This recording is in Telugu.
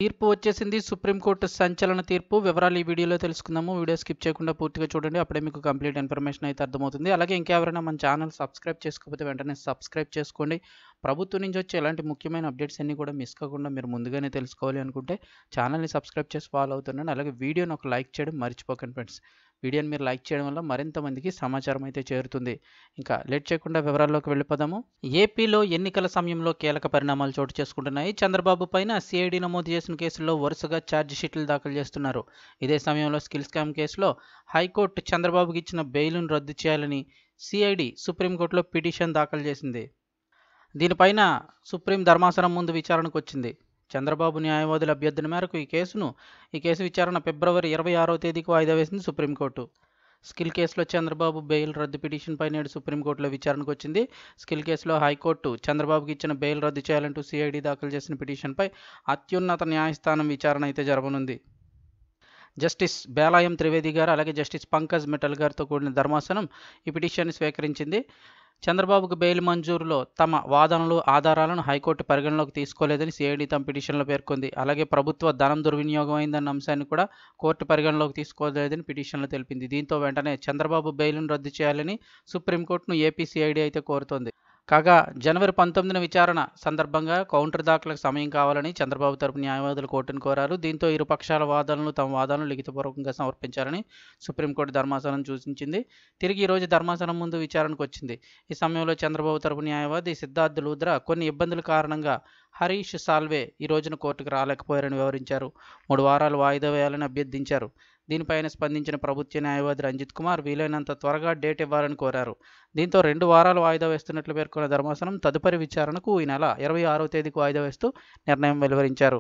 తీర్పు వచ్చేసింది. సుప్రీంకోర్టు సంచలన తీర్పు. వివరాలు ఈ వీడియోలో తెలుసుకుందాము. వీడియో స్కిప్ చేయకుండా పూర్తిగా చూడండి. అప్పుడే మీకు కంప్లీట్ ఇన్ఫర్మేషన్ అయితే అర్థమవుతుంది. అలాగే ఇంకెవరైనా మన ఛానల్ సబ్స్క్రైబ్ చేసుకోకపోతే వెంటనే సబ్స్క్రైబ్ చేసుకోండి. ప్రభుత్వం నుంచి వచ్చే ఎలాంటి ముఖ్యమైన అప్డేట్స్ అన్నీ కూడా మిస్ కాకుండా మీరు ముందుగానే తెలుసుకోవాలి అనుకుంటే ఛానల్ని సబ్స్క్రైబ్ చేసి ఫాలో అవుతున్నాను. అలాగే వీడియోని ఒక లైక్ చేయడం మర్చిపోకండి ఫ్రెండ్స్. వీడియోని మీరు లైక్ చేయడం వల్ల మరింత మందికి సమాచారం అయితే చేరుతుంది. ఇంకా లేట్ చేయకుండా వివరాల్లోకి వెళ్ళిపోదాము. ఏపీలో ఎన్నికల సమయంలో కీలక పరిణామాలు చోటు చేసుకుంటున్నాయి. చంద్రబాబు పైన సిఐడి నమోదు చేసిన కేసుల్లో వరుసగా ఛార్జ్ షీట్లు దాఖలు చేస్తున్నారు. ఇదే సమయంలో స్కిల్ స్కామ్ కేసులో హైకోర్టు చంద్రబాబుకి ఇచ్చిన బెయిల్ను రద్దు చేయాలని సిఐడి సుప్రీంకోర్టులో పిటిషన్ దాఖలు చేసింది. దీనిపైన సుప్రీం ధర్మాసనం ముందు విచారణకు వచ్చింది. చంద్రబాబు న్యాయవాదుల అభ్యర్థన మేరకు ఈ కేసు విచారణ ఫిబ్రవరి 26వ తేదీకి వాయిదా వేసింది సుప్రీంకోర్టు. స్కిల్ కేసులో చంద్రబాబు బెయిల్ రద్దు పిటిషన్పై నేడు సుప్రీంకోర్టులో విచారణకు వచ్చింది. స్కిల్ కేసులో హైకోర్టు చంద్రబాబుకి ఇచ్చిన బెయిల్ రద్దు చేయాలంటూ సిఐడి దాఖలు చేసిన పిటిషన్పై అత్యున్నత న్యాయస్థానం విచారణ అయితే జరగనుంది. జస్టిస్ బేలాయం త్రివేది గారు అలాగే జస్టిస్ పంకజ్ మిట్టల్ గారితో కూడిన ధర్మాసనం ఈ పిటిషన్ని స్వీకరించింది. చంద్రబాబుకు బెయిల్ మంజూరులో తమ వాదనలు ఆధారాలను హైకోర్టు పరిగణలోకి తీసుకోలేదని సిఐడి తమ పిటిషన్లో పేర్కొంది. అలాగే ప్రభుత్వ ధనం దుర్వినియోగం అయిందన్న అంశాన్ని కూడా కోర్టు పరిగణలోకి తీసుకోలేదని పిటిషన్లో తెలిపింది. దీంతో వెంటనే చంద్రబాబు బెయిల్ను రద్దు చేయాలని సుప్రీంకోర్టును ఏపీ సిఐడి అయితే కోరుతోంది. కాగా జనవరి 19న విచారణ సందర్భంగా కౌంటర్ దాఖలకు సమయం కావాలని చంద్రబాబు తరపు న్యాయవాదులు కోర్టును కోరారు. దీంతో ఇరు పక్షాల తమ వాదనలు లిఖితపూర్వకంగా సమర్పించాలని సుప్రీంకోర్టు ధర్మాసనం సూచించింది. తిరిగి ఈరోజు ధర్మాసనం ముందు విచారణకు వచ్చింది. ఈ సమయంలో చంద్రబాబు తరపు న్యాయవాది సిద్ధార్థ్ లూద్రా కొన్ని ఇబ్బందుల కారణంగా హరీష్ సాల్వే ఈ రోజున కోర్టుకు రాలేకపోయారని వివరించారు. 3 వారాలు వాయిదా వేయాలని అభ్యర్థించారు. దీనిపైన స్పందించిన ప్రభుత్వ న్యాయవాది రంజిత్ కుమార్ వీలైనంత త్వరగా డేట్ ఇవ్వాలని కోరారు. దీంతో 2 వారాలు వాయిదా వేస్తున్నట్లు పేర్కొన్న ధర్మాసనం తదుపరి విచారణకు ఈ నెల 26వ తేదీకి వాయిదా వేస్తూ నిర్ణయం వెలువరించారు.